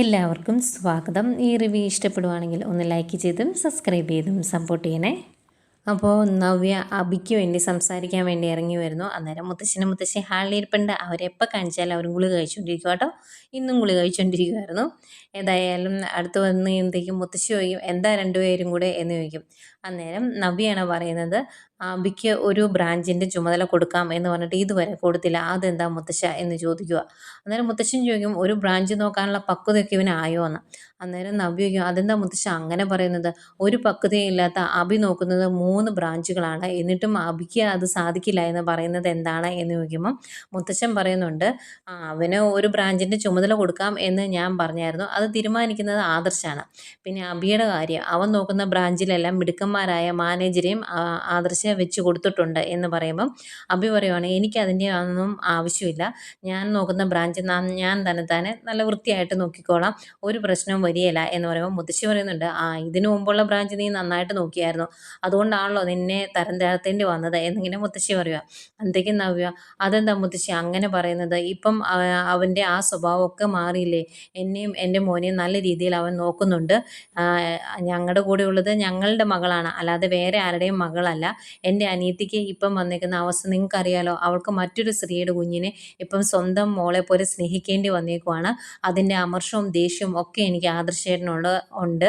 എല്ലാവർക്കും സ്വാഗതം. ഈ റിവ്യൂ ഇഷ്ടപ്പെടുവാണെങ്കിൽ ഒന്ന് ലൈക്ക് ചെയ്തും സബ്സ്ക്രൈബ് ചെയ്തും സപ്പോർട്ട് ചെയ്യണേ. അപ്പോൾ നവ്യ അബിക്ക് വേണ്ടി സംസാരിക്കാൻ വേണ്ടി ഇറങ്ങി വരുന്നു. അന്നേരം മുത്തശ്ശി ഹാളിലിരിപ്പുണ്ട്. അവരെപ്പോൾ കാണിച്ചാലും അവർ ഗുളിക കഴിച്ചുകൊണ്ടിരിക്കുക കേട്ടോ. ഇന്നും ഗുളിക കഴിച്ചുകൊണ്ടിരിക്കുമായിരുന്നു. ഏതായാലും അടുത്ത് വന്ന് കഴിയുമ്പോഴത്തേക്കും മുത്തശ്ശി ചോദിക്കും, എന്താ രണ്ടുപേരും കൂടെ എന്ന് ചോദിക്കും. അന്നേരം നവ്യാണ് പറയുന്നത്, അബിക്ക് ഒരു ബ്രാഞ്ചിൻ്റെ ചുമതല കൊടുക്കാം എന്ന് പറഞ്ഞിട്ട് ഇതുവരെ കൊടുത്തില്ല, അതെന്താ മുത്തശ്ശ എന്ന് ചോദിക്കുക. അന്നേരം മുത്തശ്ശൻ ചോദിക്കും, ഒരു ബ്രാഞ്ച് നോക്കാനുള്ള പക്വതയൊക്കെ ഇവനായോ എന്ന്. അന്നേരം നവ്യ ചോദിക്കും, അതെന്താ മുത്തശ്ശ അങ്ങനെ പറയുന്നത്? ഒരു പക്വതയും ഇല്ലാത്ത അബി നോക്കുന്നത് 3 ബ്രാഞ്ചുകളാണ്, എന്നിട്ടും അബിക്ക് അത് സാധിക്കില്ല എന്ന് പറയുന്നത് എന്താണ് എന്ന് ചോദിക്കുമ്പം മുത്തശ്ശൻ പറയുന്നുണ്ട്, അവന് ഒരു ബ്രാഞ്ചിൻ്റെ ചുമതല കൊടുക്കാം എന്ന് ഞാൻ പറഞ്ഞായിരുന്നു, അത് തീരുമാനിക്കുന്നത് ആദർശാണ്. പിന്നെ അബിയുടെ കാര്യം, അവൻ നോക്കുന്ന ബ്രാഞ്ചിലെല്ലാം മിടുക്കന്മാരായ മാനേജരെയും ആദർശ വെച്ച് കൊടുത്തിട്ടുണ്ട് എന്ന് പറയുമ്പം അബി പറയുവാണ്, എനിക്ക് അതിൻ്റെ ഒന്നും ആവശ്യമില്ല, ഞാൻ നോക്കുന്ന ബ്രാഞ്ച് ഞാൻ തന്നെ നല്ല വൃത്തിയായിട്ട് നോക്കിക്കോളാം, ഒരു പ്രശ്നവും വരികയില്ല എന്ന് പറയുമ്പോൾ മുത്തശ്ശി പറയുന്നുണ്ട്, ഇതിനു മുമ്പുള്ള ബ്രാഞ്ച് നീ നന്നായിട്ട് നോക്കിയായിരുന്നു, അതുകൊണ്ടാണല്ലോ നിന്നെ തരം താഴ്ത്തേണ്ടി വന്നത് എന്നിങ്ങനെ മുത്തശ്ശി പറയുക. അന്തേക്കും നവ്യ, അതെന്താ മുത്തശ്ശി അങ്ങനെ പറയുന്നത്? ഇപ്പം അവൻ്റെ ആ സ്വഭാവമൊക്കെ മാറിയില്ലേ? എന്നെയും എൻ്റെ മോനെയും നല്ല രീതിയിൽ അവൻ നോക്കുന്നുണ്ട്. ഞങ്ങളുടെ കൂടെ ഉള്ളത് ഞങ്ങളുടെ മകളാണ്, അല്ലാതെ വേറെ ആരുടെയും മകളല്ല. എൻ്റെ അനിയത്തിക്ക് ഇപ്പം വന്നേക്കുന്ന അവസ്ഥ നിങ്ങൾക്കറിയാലോ, അവൾക്ക് മറ്റൊരു സ്ത്രീയുടെ കുഞ്ഞിനെ ഇപ്പം സ്വന്തം മോളെ പോലെ സ്നേഹിക്കേണ്ടി വന്നേക്കുവാണ്. അതിൻ്റെ അമർഷവും ദേഷ്യവും ഒക്കെ എനിക്ക് ഉണ്ട്.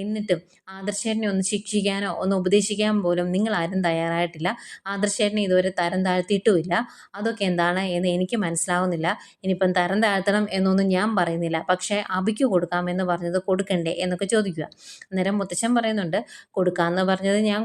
എന്നിട്ടും ആദർശേട്ടനെ ഒന്ന് ശിക്ഷിക്കാനോ ഒന്ന് ഉപദേശിക്കാൻ പോലും നിങ്ങളാരും തയ്യാറായിട്ടില്ല. ആദർശേട്ടനെ ഇതുവരെ തരം താഴ്ത്തിയിട്ടുമില്ല. അതൊക്കെ എന്താണ് എന്ന് എനിക്ക് മനസ്സിലാവുന്നില്ല. ഇനിയിപ്പം തരം താഴ്ത്തണം എന്നൊന്നും ഞാൻ പറയുന്നില്ല, പക്ഷേ അബിക്ക് കൊടുക്കാമെന്ന് പറഞ്ഞത് കൊടുക്കണ്ടേ എന്നൊക്കെ ചോദിക്കുക. അന്നേരം മുത്തശ്ശൻ പറയുന്നുണ്ട്, കൊടുക്കാമെന്ന് പറഞ്ഞത് ഞാൻ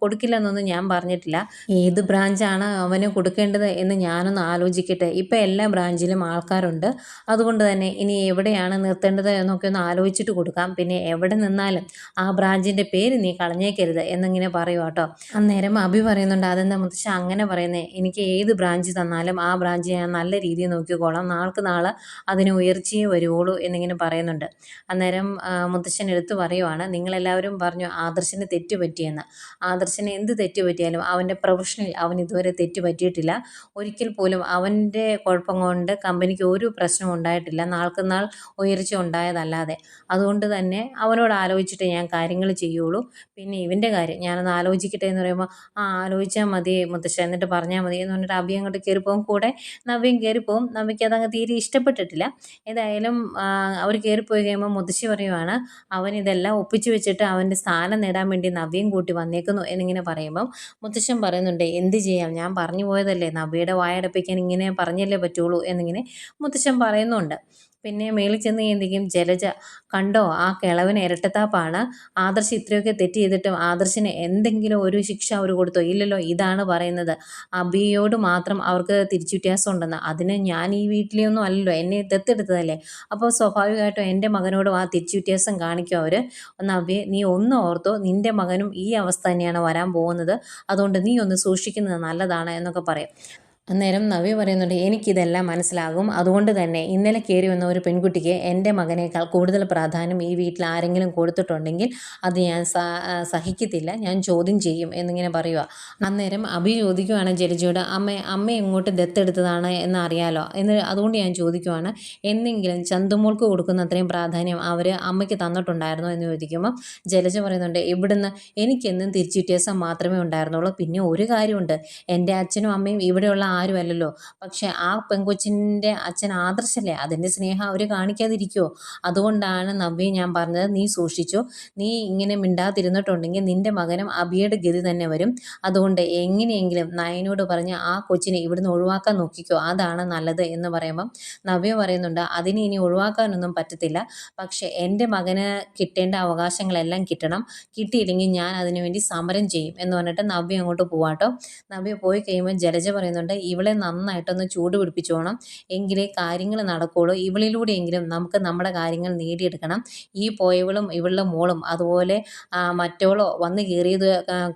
കൊടുക്കില്ലെന്നൊന്നും ഞാൻ പറഞ്ഞിട്ടില്ല. ഏത് ബ്രാഞ്ചാണ് അവന് കൊടുക്കേണ്ടത് എന്ന് ഞാനൊന്ന് ആലോചിക്കട്ടെ. ഇപ്പം എല്ലാ ബ്രാഞ്ചിലും ആൾക്കാരുണ്ട്, അതുകൊണ്ട് തന്നെ ഇനി എവിടെയാണ് നിർത്തേണ്ടത് എന്നൊക്കെ ഒന്ന് ആലോചിച്ചിട്ട് കൊടുക്കാം. പിന്നെ എവിടെ നിന്നാലും ആ ബ്രാഞ്ചിൻ്റെ പേര് നീ കളഞ്ഞേക്കരുത് എന്നിങ്ങനെ പറയുക കേട്ടോ. അന്നേരം അബി പറയുന്നുണ്ട്, അതെന്താ മുത്തശ്ശ അങ്ങനെ പറയുന്നത്? എനിക്ക് ഏത് ബ്രാഞ്ച് തന്നാലും ആ ബ്രാഞ്ച് ഞാൻ നല്ല രീതിയിൽ നോക്കിക്കോളാം, നാൾക്ക് നാളെ അതിന് ഉയർച്ചയെ വരുവുള്ളൂ എന്നിങ്ങനെ പറയുന്നുണ്ട്. അന്നേരം മുത്തശ്ശൻ എടുത്തു പറയുവാണ്, നിങ്ങളെല്ലാവരും പറഞ്ഞു ആദർശന് തെറ്റ് പറ്റിയെന്ന്. ആദർശന് എന്ത് തെറ്റ് പറ്റിയാലും അവൻ്റെ പ്രൊഫഷനിൽ അവൻ ഇതുവരെ തെറ്റ് പറ്റിയിട്ടില്ല. ഒരിക്കൽ പോലും അവൻ്റെ കുഴപ്പം കൊണ്ട് കമ്പനിക്ക് ഒരു പ്രശ്നം ഉണ്ടായിട്ടില്ല, നാൾക്ക് നാൾ ഉയർച്ച ഉണ്ടായതല്ലാതെ. അതുകൊണ്ട് തന്നെ അവനോട് ആലോചിച്ചിട്ട് ഞാൻ കാര്യങ്ങൾ ചെയ്യുള്ളൂ. പിന്നെ ഇവൻ്റെ കാര്യം ഞാനൊന്ന് ആലോചിക്കട്ടെ എന്ന് പറയുമ്പോൾ, ആലോചിച്ചാൽ മതി മുത്തശ്ശ, എന്നിട്ട് പറഞ്ഞാൽ മതി എന്ന് പറഞ്ഞിട്ട് അബി അങ്ങോട്ട് കയറിപ്പോകും. കൂടെ നവ്യയും കയറിപ്പോവും. നവ്യയ്ക്ക് അതങ്ങ് തീരെ ഇഷ്ടപ്പെട്ടിട്ടില്ല. ഏതായാലും അവർ കയറിപ്പോയി കഴിയുമ്പോൾ മുത്തശ്ശി പറയുവാണ്, അവൻ ഇതെല്ലാം ഒപ്പിച്ച് വെച്ചിട്ട് അവൻ്റെ സ്ഥാനം നേടാൻ വേണ്ടി നവ്യയും കൂട്ടി വന്നേക്കുന്നു എന്നിങ്ങനെ പറയുമ്പം മുത്തശ്ശൻ പറയുന്നുണ്ട്, എന്ത് ചെയ്യാം, ഞാൻ പറഞ്ഞു പോയതല്ലേ, നവ്യയുടെ വായടപ്പിക്കാൻ ഇങ്ങനെ പറഞ്ഞല്ലേ പറ്റുള്ളൂ എന്നിങ്ങനെ മുത്തശ്ശൻ പറയുന്നുണ്ട്. പിന്നെ മേളിൽ ചെന്ന് കഴിയുമ്പോഴേക്കും ജലജ, കണ്ടോ ആ കിളവന് ഇരട്ടത്താപ്പാണ്, ആദർശ് ഇത്രയൊക്കെ തെറ്റ് ചെയ്തിട്ടും ആദർശിന് എന്തെങ്കിലും ഒരു ശിക്ഷ അവർ കൊടുത്തോ? ഇല്ലല്ലോ. ഇതാണ് പറയുന്നത്, അബിയോട് മാത്രം അവർക്ക് തിരിച്ചു വ്യത്യാസം ഉണ്ടെന്ന്. അതിന് ഞാൻ ഈ വീട്ടിലെയൊന്നും അല്ലല്ലോ, എന്നെ ദത്തെടുത്തതല്ലേ, അപ്പോൾ സ്വാഭാവികമായിട്ടും എൻ്റെ മകനോടും ആ തിരിച്ചു വ്യത്യാസം കാണിക്കും അവർ. നവ്യ, നീ ഒന്ന് ഓർത്തോ, നിൻ്റെ മകനും ഈ അവസ്ഥ തന്നെയാണ് വരാൻ പോകുന്നത്, അതുകൊണ്ട് നീ ഒന്ന് സൂക്ഷിക്കുന്നത് നല്ലതാണ് എന്നൊക്കെ പറയും. അന്നേരം നവ്യ പറയുന്നുണ്ട്, എനിക്കിതെല്ലാം മനസ്സിലാകും, അതുകൊണ്ട് തന്നെ ഇന്നലെ കയറി വന്ന ഒരു പെൺകുട്ടിക്ക് എൻ്റെ മകനേക്കാൾ കൂടുതൽ പ്രാധാന്യം ഈ വീട്ടിൽ ആരെങ്കിലും കൊടുത്തിട്ടുണ്ടെങ്കിൽ അത് ഞാൻ സഹിക്കത്തില്ല, ഞാൻ ചോദ്യം ചെയ്യും എന്നിങ്ങനെ പറയുക. അന്നേരം അഭി ചോദിക്കുവാണ് ജലജയോട്, അമ്മ എങ്ങോട്ട് ദത്തെടുത്തതാണ് എന്നറിയാലോ, അതുകൊണ്ട് ഞാൻ ചോദിക്കുവാണ്, എന്തെങ്കിലും ചന്തുമോൾക്ക് കൊടുക്കുന്ന അത്രയും പ്രാധാന്യം അവർ അമ്മയ്ക്ക് തന്നിട്ടുണ്ടായിരുന്നോ എന്ന് ചോദിക്കുമ്പോൾ ജലജ പറയുന്നുണ്ട്, ഇവിടുന്ന് എനിക്കെന്നും തിരിച്ചു വ്യത്യാസം മാത്രമേ ഉണ്ടായിരുന്നുള്ളൂ. പിന്നെ ഒരു കാര്യമുണ്ട്, എൻ്റെ അച്ഛനും അമ്മയും ഇവിടെയുള്ള ആരുമല്ലല്ലോ, പക്ഷെ ആ പെൺകൊച്ചിൻ്റെ അച്ഛൻ ആദർശല്ലേ, അതിൻ്റെ സ്നേഹം അവർ കാണിക്കാതിരിക്കുമോ? അതുകൊണ്ടാണ് നവ്യ ഞാൻ പറഞ്ഞത്, നീ സൂക്ഷിച്ചോ, നീ ഇങ്ങനെ മിണ്ടാതിരുന്നിട്ടുണ്ടെങ്കിൽ നിൻ്റെ മകനും അബിയുടെ ഗതി തന്നെ വരും. അതുകൊണ്ട് എങ്ങനെയെങ്കിലും നയനോട് പറഞ്ഞ് ആ കൊച്ചിനെ ഇവിടുന്ന് ഒഴിവാക്കാൻ നോക്കിക്കോ, അതാണ് നല്ലത് എന്ന് പറയുമ്പം നവ്യ പറയുന്നുണ്ട്, അതിനെ ഇനി ഒഴിവാക്കാനൊന്നും പറ്റത്തില്ല, പക്ഷേ എൻ്റെ മകന് കിട്ടേണ്ട അവകാശങ്ങളെല്ലാം കിട്ടണം, കിട്ടിയില്ലെങ്കിൽ ഞാൻ അതിനുവേണ്ടി സമരം ചെയ്യും എന്ന് പറഞ്ഞിട്ട് നവ്യ അങ്ങോട്ട് പോവാട്ടോ. നവ്യ പോയി കഴിയുമ്പോൾ ജലജ പറയുന്നുണ്ട്, ഇവളെ നന്നായിട്ടൊന്ന് ചൂട് പിടിപ്പിച്ചോണം, എങ്കിലേ കാര്യങ്ങൾ നടക്കുകയുള്ളൂ, ഇവളിലൂടെയെങ്കിലും നമുക്ക് നമ്മുടെ കാര്യങ്ങൾ നേടിയെടുക്കണം. ഈ പോയവളും ഇവളുടെ മോളും അതുപോലെ മറ്റോളോ വന്ന്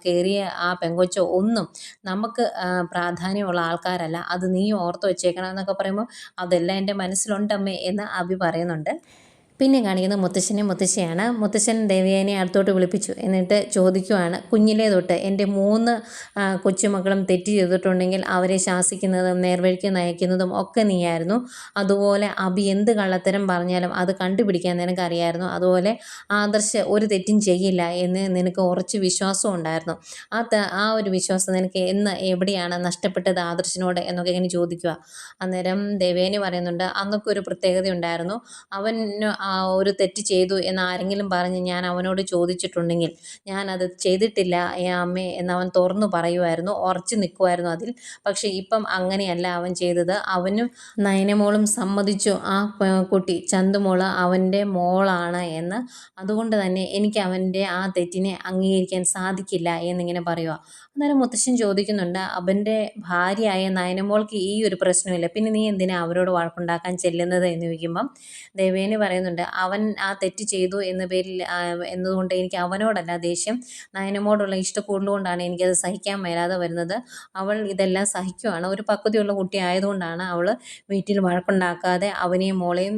കയറിയ ആ പെങ്കൊച്ചോ ഒന്നും നമുക്ക് പ്രാധാന്യമുള്ള ആൾക്കാരല്ല, അത് നീ ഓർത്ത് വെച്ചേക്കണം എന്നൊക്കെ പറയുമ്പോൾ, അതെല്ലാം എൻ്റെ മനസ്സിലുണ്ടമ്മേ എന്ന് അഭി പറയുന്നുണ്ട്. പിന്നെ കാണിക്കുന്നത് മുത്തശ്ശനെയും മുത്തശ്ശിയാണ്. മുത്തശ്ശൻ ദേവയാനിയെ അടുത്തോട്ട് വിളിപ്പിച്ചു. എന്നിട്ട് ചോദിക്കുവാണ്, കുഞ്ഞിലേ തൊട്ട് എൻ്റെ 3 കൊച്ചുമക്കളും തെറ്റ് ചെയ്തിട്ടുണ്ടെങ്കിൽ അവരെ ശാസിക്കുന്നതും നേർവഴിക്ക് നയിക്കുന്നതും ഒക്കെ നീയായിരുന്നു. അതുപോലെ അബി എന്ത് കള്ളത്തരം പറഞ്ഞാലും അത് കണ്ടുപിടിക്കാൻ നിനക്കറിയായിരുന്നു. അതുപോലെ ആദർശ് ഒരു തെറ്റും ചെയ്യില്ല എന്ന് നിനക്ക് ഉറച്ച് വിശ്വാസം ഉണ്ടായിരുന്നു. ആ ഒരു വിശ്വാസം നിനക്ക് എവിടെയാണ് നഷ്ടപ്പെട്ടത് ആദർശിനോട് എന്നൊക്കെ ഇങ്ങനെ ചോദിക്കുക. അന്നേരം ദേവയാനി പറയുന്നുണ്ട്, അന്നൊക്കെ ഒരു പ്രത്യേകത ഉണ്ടായിരുന്നു. അവന് ഒരു തെറ്റ് ചെയ്തു എന്ന് ആരെങ്കിലും പറഞ്ഞ് ഞാൻ അവനോട് ചോദിച്ചിട്ടുണ്ടെങ്കിൽ ഞാനത് ചെയ്തിട്ടില്ല അമ്മേ എന്നവൻ തുറന്നു പറയുമായിരുന്നു, ഉറച്ചു നിൽക്കുമായിരുന്നു അതിൽ. പക്ഷേ ഇപ്പം അങ്ങനെയല്ല അവൻ ചെയ്തത്. അവനും നയനമോളും സമ്മതിച്ചു ആ കുട്ടി ചന്തുമോള് അവൻ്റെ മോളാണ് എന്ന്. അതുകൊണ്ട് തന്നെ എനിക്ക് അവൻ്റെ ആ തെറ്റിനെ അംഗീകരിക്കാൻ സാധിക്കില്ല എന്നിങ്ങനെ പറയുക. അന്നേരം മുത്തശ്ശൻ ചോദിക്കുന്നുണ്ട്, അവൻ്റെ ഭാര്യയായ നയനമോൾക്ക് ഈ ഒരു പ്രശ്നമില്ല, പിന്നെ നീ എന്തിനാ അവരോട് വഴക്കുണ്ടാക്കാൻ ചെല്ലുന്നത് എന്ന് ചോദിക്കുമ്പം ദേവേനി പറയുന്നുണ്ട്, അവൻ ആ തെറ്റ് ചെയ്തു എന്നതുകൊണ്ട് എനിക്ക് അവനോടല്ല ദേഷ്യം, നയനമോടുള്ള ഇഷ്ടക്കൂടുകൊണ്ടാണ് എനിക്കത് സഹിക്കാൻ മേലാതെ വരുന്നത്. അവൾ ഇതെല്ലാം സഹിക്കുവാണ്. ഒരു പക്വതയുള്ള കുട്ടി ആയതുകൊണ്ടാണ് അവൾ വീട്ടിൽ വഴക്കുണ്ടാക്കാതെ അവനെയും മോളെയും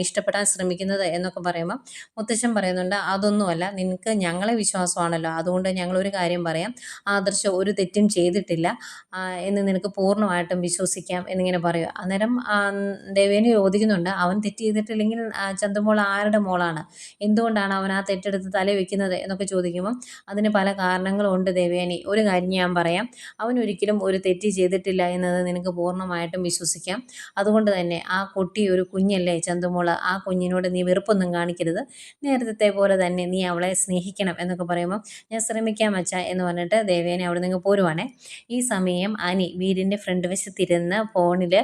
ഇഷ്ടപ്പെടാൻ ശ്രമിക്കുന്നത് എന്നൊക്കെ പറയുമ്പം മുത്തശ്ശൻ പറയുന്നുണ്ട്, അതൊന്നുമല്ല, നിനക്ക് ഞങ്ങളെ വിശ്വാസമാണല്ലോ, അതുകൊണ്ട് ഞങ്ങളൊരു കാര്യം പറയാം, ആദർശ് ഒരു തെറ്റും ചെയ്തിട്ടില്ല എന്ന് നിനക്ക് പൂർണ്ണമായിട്ടും വിശ്വസിക്കാം എന്നിങ്ങനെ പറയുക. അന്നേരം ദേവേനി ചോദിക്കുന്നുണ്ട്, അവൻ തെറ്റ് ചെയ്തിട്ടില്ലെങ്കിൽ ചന്തുമോൾ ആരുടെ മോളാണ്, എന്തുകൊണ്ടാണ് അവൻ ആ തെറ്റെടുത്ത് തല വെക്കുന്നത് എന്നൊക്കെ ചോദിക്കുമ്പം അതിന് പല കാരണങ്ങളുണ്ട് ദേവയാനി. ഒരു കാര്യം ഞാൻ പറയാം, അവൻ ഒരിക്കലും ഒരു തെറ്റ് ചെയ്തിട്ടില്ല എന്നത് നിനക്ക് പൂർണ്ണമായിട്ടും വിശ്വസിക്കാം. അതുകൊണ്ട് തന്നെ ആ കുട്ടി ഒരു കുഞ്ഞല്ലേ ചന്തുമോള്, ആ കുഞ്ഞിനോട് നീ വെറുപ്പൊന്നും കാണിക്കരുത്, നേരത്തെ പോലെ തന്നെ നീ അവളെ സ്നേഹിക്കണം എന്നൊക്കെ പറയുമ്പം ഞാൻ ശ്രമിക്കാം അച്ഛാ എന്ന് പറഞ്ഞിട്ട് ദേവയാനി അവിടെ നിന്ന് പോരുവാണേ. ഈ സമയം അനി വീടിൻ്റെ ഫ്രണ്ട് വശത്തിരുന്ന് ഫോണിൽ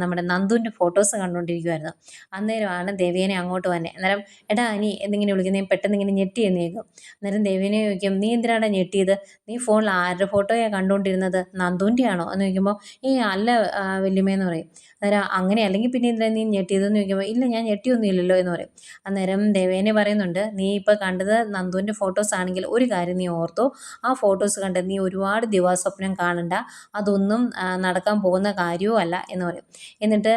നമ്മുടെ നന്ദുവിൻ്റെ ഫോട്ടോസ് കണ്ടുകൊണ്ടിരിക്കുമായിരുന്നു. അന്നേരമാണ് ദേവയാനി അങ്ങോട്ട് വന്നെ. അന്നേരം എടാ അനി എന്നിങ്ങനെ വിളിക്കുന്നത് പെട്ടെന്ന് ഇങ്ങനെ ഞെട്ടി എന്ന് കേൾക്കും. അന്നേരം ദേവയാനി ചോദിക്കും, നീ എന്തിനാണ് ഞെട്ടിയത്, നീ ഫോണിൽ ആരുടെ ഫോട്ടോയാണ് കണ്ടുകൊണ്ടിരുന്നത്, നന്ദുവിൻ്റെ ആണോ എന്ന് ചോദിക്കുമ്പോൾ അല്ല വല്യമ്മയെന്ന് പറയും. അന്നേരം അങ്ങനെ അല്ലെങ്കിൽ പിന്നെ എന്തിനാ നീ ഞെട്ടിയതെന്ന് ചോദിക്കുമ്പോൾ ഇല്ല ഞാൻ ഞെട്ടിയൊന്നുമില്ലല്ലോ എന്ന് പറയും. അന്നേരം ദേവേനെ പറയുന്നുണ്ട്, നീ ഇപ്പോൾ കണ്ടത് നന്ദുവിൻ്റെ ഫോട്ടോസ് ആണെങ്കിൽ ഒരു കാര്യം നീ ഓർത്തോ, ആ ഫോട്ടോസ് കണ്ട് നീ ഒരുപാട് ദിവാസ്വപ്നം കാണണ്ട, അതൊന്നും നടക്കാൻ പോകുന്ന കാര്യവും അല്ല എന്ന് പറയും. എന്നിട്ട്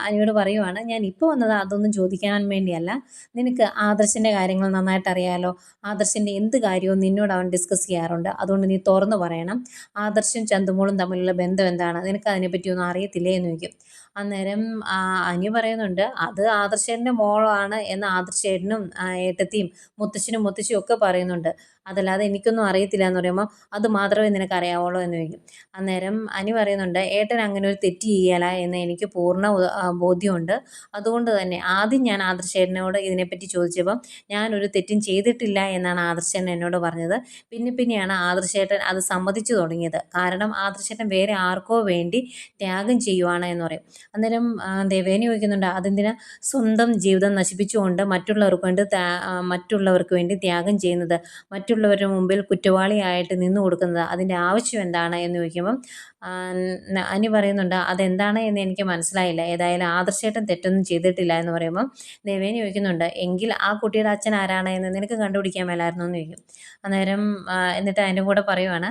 അനിയോട് പറയുവാണ്, ഞാൻ ഇപ്പോൾ വന്നത് അതൊന്നും ചോദിക്കാൻ വേണ്ടിയല്ല, നിനക്ക് ആദർശിൻ്റെ കാര്യങ്ങൾ നന്നായിട്ട് അറിയാലോ, ആദർശിൻ്റെ എന്ത് കാര്യവും നിന്നോട് അവൻ ഡിസ്കസ് ചെയ്യാറുണ്ട്, അതുകൊണ്ട് നീ തുറന്നു പറയണം, ആദർശും ചന്തുമോളും തമ്മിലുള്ള ബന്ധം എന്താണ്, നിനക്ക് അതിനെപ്പറ്റിയൊന്നും അറിയത്തില്ലേ എന്ന് ചോദിക്കും. അന്നേരം അനി പറയുന്നുണ്ട്, അത് ആദർശേട്ടൻ്റെ മോളാണ് എന്ന് ആദർശേട്ടനും ഏട്ടത്തിയും മുത്തശ്ശനും മുത്തശ്ശിയും ഒക്കെ പറയുന്നുണ്ട്, അതല്ലാതെ എനിക്കൊന്നും അറിയത്തില്ല എന്ന് പറയുമ്പോൾ അത് മാത്രമേ നിനക്ക് അറിയാവുള്ളൂ എന്ന് ചോദിക്കും. അന്നേരം അനി പറയുന്നുണ്ട്, ഏട്ടൻ അങ്ങനെ ഒരു തെറ്റ് ചെയ്യല എന്ന് എനിക്ക് പൂർണ്ണ ബോധ്യമുണ്ട്, അതുകൊണ്ട് തന്നെ ആദ്യം ഞാൻ ആദർശേട്ടനോട് ഇതിനെപ്പറ്റി ചോദിച്ചപ്പം ഞാനൊരു തെറ്റും ചെയ്തിട്ടില്ല എന്നാണ് ആദർശേട്ടൻ എന്നോട് പറഞ്ഞത്. പിന്നെയാണ് ആദർശേട്ടൻ അത് സമ്മതിച്ചു തുടങ്ങിയത്, കാരണം ആദർശേട്ടൻ വേറെ ആർക്കോ വേണ്ടി ത്യാഗം ചെയ്യുവാണ് എന്ന് പറയും. അന്നേരം ദേവേനി ചോദിക്കുന്നുണ്ട്, അതെന്തിനാ സ്വന്തം ജീവിതം നശിപ്പിച്ചുകൊണ്ട് മറ്റുള്ളവർക്ക് വേണ്ടി ത്യാഗം ചെയ്യുന്നത്, മറ്റുള്ളവരുടെ മുമ്പിൽ കുറ്റവാളിയായിട്ട് നിന്നു കൊടുക്കുന്നത്, അതിൻ്റെ ആവശ്യം എന്താണ് എന്ന് ചോദിക്കുമ്പം അനി പറയുന്നുണ്ട്, അതെന്താണ് എന്ന് എനിക്ക് മനസ്സിലായില്ല, ഏതായാലും ആദർശേട്ടൻ തെറ്റൊന്നും ചെയ്തിട്ടില്ല എന്ന് പറയുമ്പം ദേവേനി ചോദിക്കുന്നുണ്ട്, എങ്കിൽ ആ കുട്ടിയുടെ അച്ഛൻ ആരാണ് എന്ന് നിനക്ക് കണ്ടുപിടിക്കാൻ മേലായിരുന്നു എന്ന് ചോദിക്കും. അന്നേരം എന്നിട്ട് അതിൻ്റെ കൂടെ പറയുവാണ്,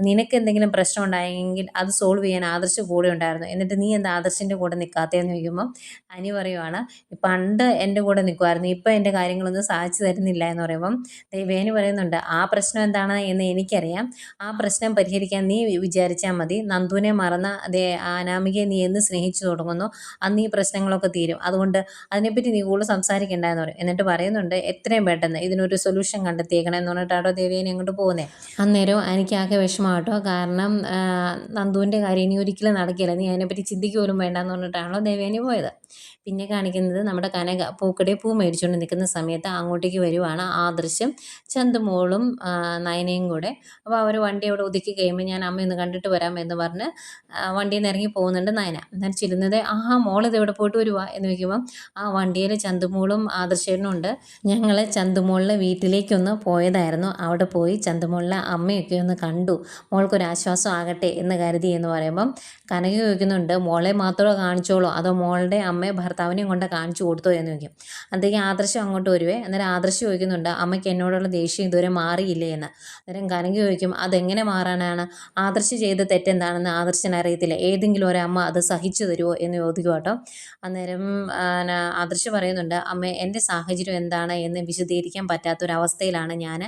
നിനക്ക് എന്തെങ്കിലും പ്രശ്നം ഉണ്ടായെങ്കിൽ അത് സോൾവ് ചെയ്യാൻ ആദർശ് കൂടെ ഉണ്ടായിരുന്നു, എന്നിട്ട് നീ എന്താ ആദർശിൻ്റെ കൂടെ നിൽക്കാത്തതെന്ന് ചോദിക്കുമ്പം അനി പറയുവാണ്, പണ്ട് എൻ്റെ കൂടെ നിൽക്കുമായിരുന്നു, ഇപ്പം എൻ്റെ കാര്യങ്ങളൊന്നും സാധിച്ചു തരുന്നില്ല എന്ന് പറയുമ്പം ദേവേനി പറയുന്നുണ്ട്, ആ പ്രശ്നം എന്താണ് എന്ന് എനിക്കറിയാം, ആ പ്രശ്നം പരിഹരിക്കാൻ നീ വിചാരിച്ചാൽ മതി, നന്ദുവിനെ മറന്ന അനാമികയെ നീ എന്ന് സ്നേഹിച്ചു തുടങ്ങുന്നു അന്ന് ഈ പ്രശ്നങ്ങളൊക്കെ തീരും, അതുകൊണ്ട് അതിനെപ്പറ്റി നീ കൂടുതൽ സംസാരിക്കേണ്ട എന്ന് പറയും. എന്നിട്ട് പറയുന്നുണ്ട്, എത്രയും പെട്ടെന്ന് ഇതിനൊരു സൊല്യൂഷൻ കണ്ടെത്തിയേക്കണം എന്ന് പറഞ്ഞിട്ടാട്ടോ ദേവേനി അങ്ങോട്ട് പോകുന്നത്. അന്നേരം എനിക്കാകെ വിഷമമാട്ടോ, കാരണം നന്ദുവിൻ്റെ കാര്യം ഇനി ഒരിക്കലും നടക്കില്ല, നീ അതിനെപ്പറ്റി ചിന്തിക്കുപോലും വേണ്ട എന്ന് പറഞ്ഞിട്ടാണല്ലോ ദേവേനി പോയത്. പിന്നെ കാണിക്കുന്നത് നമ്മുടെ കനക പൂക്കടയിൽ പൂ മേടിച്ചുകൊണ്ട് നിൽക്കുന്ന സമയത്ത് അങ്ങോട്ടേക്ക് വരുവാണ് ആദർശം ചന്തുമോളും നയനയും കൂടെ. അപ്പോൾ അവർ വണ്ടി അവിടെ ഒതുക്കി കഴിയുമ്പോൾ ഞാൻ അമ്മയൊന്ന് കണ്ടിട്ട് വരാം എന്ന് പറഞ്ഞ് വണ്ടിയിൽ നിന്ന് ഇറങ്ങി പോകുന്നുണ്ട് നയന. എന്നാൽ ചെല്ലുന്നത്, മോളിത് എവിടെ പോയിട്ട് വരുവാ എന്ന് ചോദിക്കുമ്പം ആ വണ്ടിയിൽ ചന്തുമോളും ആദർശേട്ടനും ഉണ്ട്. ഞങ്ങൾ ചന്തുമോളിലെ വീട്ടിലേക്കൊന്ന് പോയതായിരുന്നു, അവിടെ പോയി ചന്തുമോളിലെ അമ്മയൊക്കെ ഒന്ന് കണ്ടു, മോൾക്കൊരാശ്വാസം ആകട്ടെ എന്ന് കരുതി എന്ന് പറയുമ്പം കനക ചോദിക്കുന്നുണ്ട്, മോളെ മാത്രമേ കാണിച്ചോളൂ അതോ മോളുടെ അമ്മയെ ഭർത്താവ് ഭർത്താവിനെയും കൊണ്ട് കാണിച്ചു കൊടുത്തോ എന്ന് ചോദിക്കും. അന്നേരം ആദർശം അങ്ങോട്ട് വരുവേ. അന്നേരം ആദർശം ചോദിക്കുന്നുണ്ട്, അമ്മയ്ക്ക് എന്നോടുള്ള ദേഷ്യം ഇതുവരെ മാറിയില്ലേ എന്ന്. അന്നേരം കനക ചോദിക്കും, അതെങ്ങനെ മാറാനാണ്? ആദർശ് ചെയ്ത തെറ്റെന്താണെന്ന് ആദർശന് അറിയത്തില്ല, ഏതെങ്കിലും ഒരമ്മ അത് സഹിച്ചു തരുമോ എന്ന് ചോദിക്കും കേട്ടോ. അന്നേരം ആദർശ് പറയുന്നുണ്ട്, അമ്മ എൻ്റെ സാഹചര്യം എന്താണ് എന്ന് വിശദീകരിക്കാൻ പറ്റാത്തൊരവസ്ഥയിലാണ് ഞാൻ,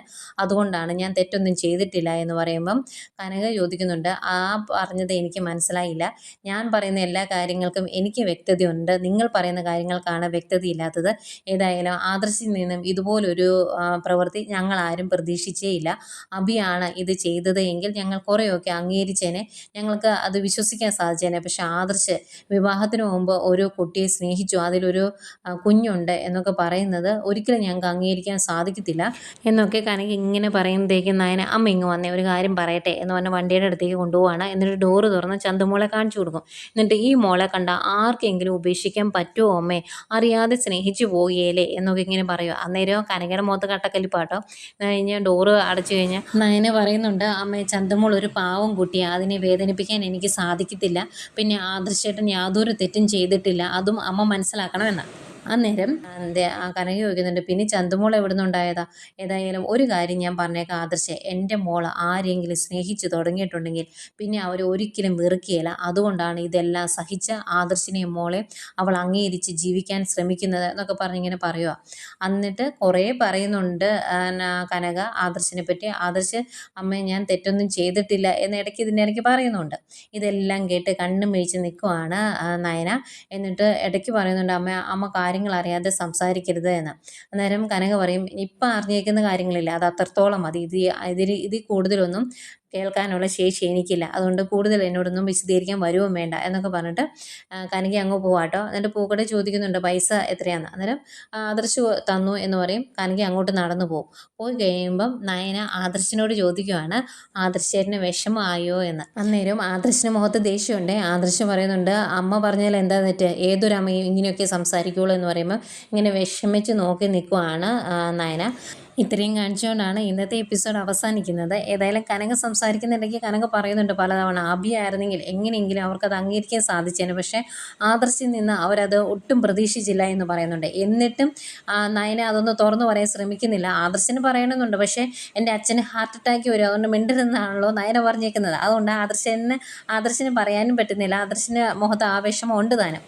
അതുകൊണ്ടാണ്, ഞാൻ തെറ്റൊന്നും ചെയ്തിട്ടില്ല എന്ന് പറയുമ്പം കനക ചോദിക്കുന്നുണ്ട്, ആ പറഞ്ഞത് എനിക്ക് മനസ്സിലായില്ല. ഞാൻ പറയുന്ന എല്ലാ കാര്യങ്ങൾക്കും എനിക്ക് വ്യക്തതയുണ്ട്, നിങ്ങൾ പറയുന്ന കാര്യങ്ങൾക്കാണ് വ്യക്തതയില്ലാത്തത്. ഏതായാലും ആദർശിൽ നിന്നും ഇതുപോലൊരു പ്രവൃത്തി ഞങ്ങളാരും പ്രതീക്ഷിച്ചേയില്ല. അഭിയാണ് ഇത് ചെയ്തത് എങ്കിൽ ഞങ്ങൾ കുറേയൊക്കെ അംഗീകരിച്ചേനെ, ഞങ്ങൾക്ക് അത് വിശ്വസിക്കാൻ സാധിച്ചേനെ. പക്ഷെ ആദർശ് വിവാഹത്തിന് മുമ്പ് ഒരു കുട്ടിയെ സ്നേഹിച്ചു, അതിലൊരു കുഞ്ഞുണ്ട് എന്നൊക്കെ പറയുന്നത് ഒരിക്കലും ഞങ്ങൾക്ക് അംഗീകരിക്കാൻ സാധിക്കത്തില്ല എന്നൊക്കെ കനക ഇങ്ങനെ പറയുമ്പോഴത്തേക്കും നയന, അമ്മ ഇങ്ങ് വന്നേ, ഒരു കാര്യം പറയട്ടെ എന്ന് പറഞ്ഞ് വണ്ടിയുടെ അടുത്തേക്ക് കൊണ്ടുപോവാണ്. എന്നിട്ട് ഡോറ് തുറന്ന് ചന്തുമോളെ കാണിച്ചു കൊടുക്കും. എന്നിട്ട്, ഈ മോളെ കണ്ട ആർക്കെങ്കിലും ഉപേക്ഷിക്കാൻ പറ്റുമോ അമ്മേ? അറിയാതെ സ്നേഹിച്ചു പോയേലേ എന്നൊക്കെ ഇങ്ങനെ പറയുക. അന്നേരം കനകയുടെ മുഖത്ത് കട്ടക്കലിപ്പാട്ടോ. കഴിഞ്ഞ് ഡോറ് അടച്ചു കഴിഞ്ഞാൽ നയന പറയുന്നുണ്ട്, അമ്മേ ചന്തുമോൾ ഒരു പാവം കുട്ടിയാണ്, അതിനെ വേദനിപ്പിക്കാൻ എനിക്ക് സാധിക്കത്തില്ല. പിന്നെ ആദർശേട്ടൻ യാതൊരു തെറ്റും ചെയ്തിട്ടില്ല, അതും അമ്മ മനസ്സിലാക്കണമെന്നാണ്. അന്നേരം കനക ചോദിക്കുന്നുണ്ട്, പിന്നെ ചന്തുമോൾ എവിടെ നിന്നുണ്ടായതാ? ഏതായാലും ഒരു കാര്യം ഞാൻ പറഞ്ഞേക്കാം ആദർശേ, എൻ്റെ മോൾ ആരെങ്കിലും സ്നേഹിച്ചു തുടങ്ങിയിട്ടുണ്ടെങ്കിൽ പിന്നെ അവർ ഒരിക്കലും വെറുക്കുകയില്ല. അതുകൊണ്ടാണ് ഇതെല്ലാം സഹിച്ച ആദർശിനെയും മോളെ അവൾ അംഗീകരിച്ച് ജീവിക്കാൻ ശ്രമിക്കുന്നത് എന്നൊക്കെ പറഞ്ഞിങ്ങനെ പറയുക. എന്നിട്ട് കുറേ പറയുന്നുണ്ട് കനക ആദർശിനെ പറ്റി. ആദർശ്, അമ്മ ഞാൻ തെറ്റൊന്നും ചെയ്തിട്ടില്ല എന്ന് ഇതിൻ്റെ ഇടയ്ക്ക് പറയുന്നുണ്ട്. ഇതെല്ലാം കേട്ട് കണ്ണും മിഴിച്ച് നിൽക്കുവാണ് നയന. എന്നിട്ട് ഇടയ്ക്ക് പറയുന്നുണ്ട്, അമ്മ കാര്യങ്ങൾ അറിയാതെ സംസാരിക്കരുത് എന്ന്. അന്നേരം കനക പറയും, ഇപ്പം അറിഞ്ഞേക്കുന്ന കാര്യങ്ങളില്ല, അത് അത്രത്തോളം മതി, ഇതിൽ കൂടുതലൊന്നും കേൾക്കാനുള്ള ശേഷി എനിക്കില്ല, അതുകൊണ്ട് കൂടുതൽ എന്നോടൊന്നും വിശദീകരിക്കാൻ വരുവും വേണ്ട എന്നൊക്കെ പറഞ്ഞിട്ട് കനക അങ്ങ് പോവാട്ടോ. എന്നിട്ട് പൂക്കടെ ചോദിക്കുന്നുണ്ട്, പൈസ എത്രയാന്ന്. അന്നേരം ആദർശ് തന്നു എന്ന് പറയും. കനക അങ്ങോട്ട് നടന്നു പോകും. പോയി കഴിയുമ്പം നയന ആദർശിനോട് ചോദിക്കുവാണ്, ആദർശേട്ടന് വിഷമമായോ എന്ന്. അന്നേരം ആദർശിന് മുഖത്ത് ദേഷ്യമുണ്ട്. ആദർശ് പറയുന്നുണ്ട്, അമ്മ പറഞ്ഞാൽ എന്താ തെറ്റ്, ഏതൊരു അമ്മയും ഇങ്ങനെയൊക്കെ സംസാരിക്കുള്ളൂ എന്ന് പറയുമ്പോൾ ഇങ്ങനെ വിഷമിച്ച് നോക്കി നിൽക്കുവാണ് നയന. ഇത്രയും കാണിച്ചുകൊണ്ടാണ് ഇന്നത്തെ എപ്പിസോഡ് അവസാനിക്കുന്നത്. ഏതായാലും കനക സംസാരിക്കുന്നിടയ്ക്ക് കനക പറയുന്നുണ്ട് പലതവണ, ആയിരുന്നെങ്കിൽ എങ്ങനെയെങ്കിലും അവർക്കത് അംഗീകരിക്കാൻ സാധിച്ചേനെ, പക്ഷേ ആദർശിൽ നിന്ന് അവരത് ഒട്ടും പ്രതീക്ഷിച്ചില്ല എന്ന് പറയുന്നുണ്ട്. എന്നിട്ടും നയന അതൊന്ന് തുറന്നു പറയാൻ ശ്രമിക്കുന്നില്ല. ആദർശിന് പറയണമെന്നുണ്ട്, പക്ഷേ എൻ്റെ അച്ഛന് ഹാർട്ട് അറ്റാക്ക് വരും, അതുകൊണ്ട് മിണ്ടരുതെന്നാണല്ലോ നയന പറഞ്ഞേക്കുന്നത്. അതുകൊണ്ട് ആദർശിന് പറയാനും പറ്റുന്നില്ല. ആദർശിന് മുഖത്ത് ആവേശം ഉണ്ട് താനും.